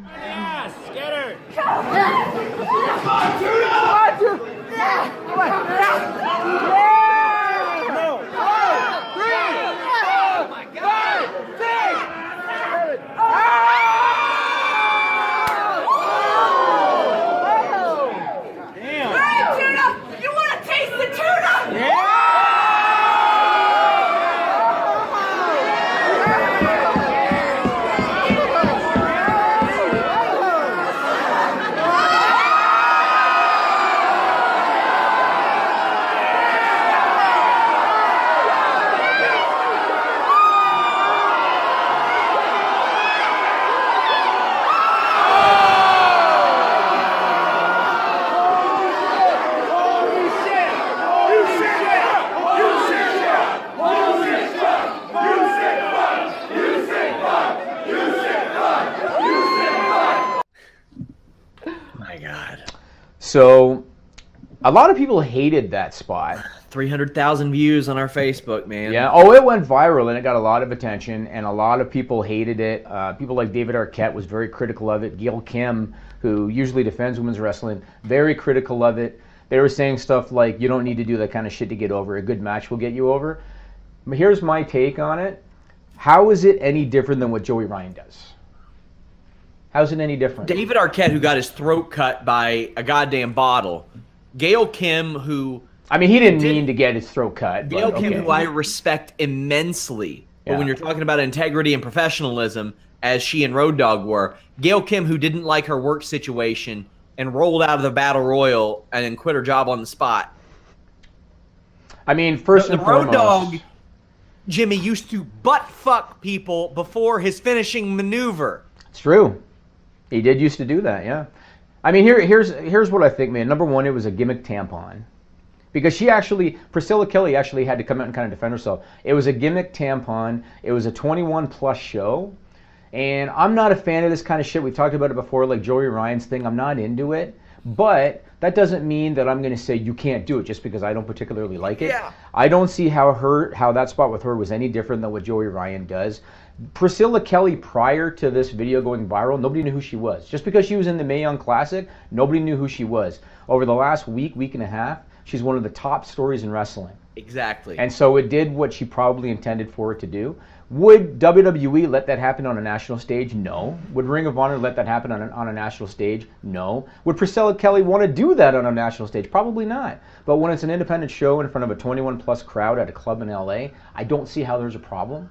Yes, get her! You want to taste the tuna? My God. So, a lot of people hated that spot. 300,000 views on our Facebook, man. Yeah. Oh, it went viral and it got a lot of attention, and a lot of people hated it. People like David Arquette was very critical of it. Gail Kim, who usually defends women's wrestling, very critical of it. They were saying stuff like, "You don't need to do that kind of shit to get over. A good match will get you over." But here's my take on it. How is it any different than what Joey Ryan does? How's it any different? David Arquette, who got his throat cut by a goddamn bottle. Gail Kim, who... I mean, he didn't mean to get his throat cut. Gail But, Kim, okay. who I respect immensely. But Yeah. when you're talking about integrity and professionalism, as she and Road Dogg were, Gail Kim, who didn't like her work situation and rolled out of the Battle Royal and then quit her job on the spot. I mean, first The and Road foremost, Dogg, Jimmy, used to butt-fuck people before his finishing maneuver. it's true. He did used to do that, yeah. I mean, here's what I think, man. Number one, it was a gimmick tampon. Because Priscilla Kelly actually had to come out and kind of defend herself. It was a gimmick tampon. It was a 21-plus show. And I'm not a fan of this kind of shit. We talked about it before, like Joey Ryan's thing. I'm not into it. But that doesn't mean that I'm going to say you can't do it just because I don't particularly like it. Yeah. I don't see how that spot with her was any different than what Joey Ryan does. Priscilla Kelly, prior to this video going viral, nobody knew who she was. Just because she was in the Mae Young Classic, nobody knew who she was. Over the last week and a half, she's one of the top stories in wrestling. Exactly. And so it did what she probably intended for it to do. Would WWE let that happen on a national stage? No. Would Ring of Honor let that happen on a national stage? No. Would Priscilla Kelly want to do that on a national stage? Probably not. But when it's an independent show in front of a 21-plus crowd at a club in LA, I don't see how there's a problem.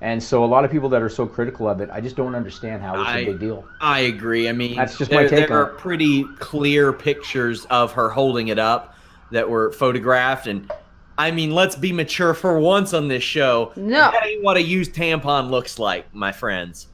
And so a lot of people that are so critical of it, I just don't understand how it's a big deal. I agree. I mean, That's just my take there on are it. pretty clear pictures of her holding it up that were photographed. And, I mean, let's be mature for once on this show. No. That ain't what a used tampon looks like, my friends.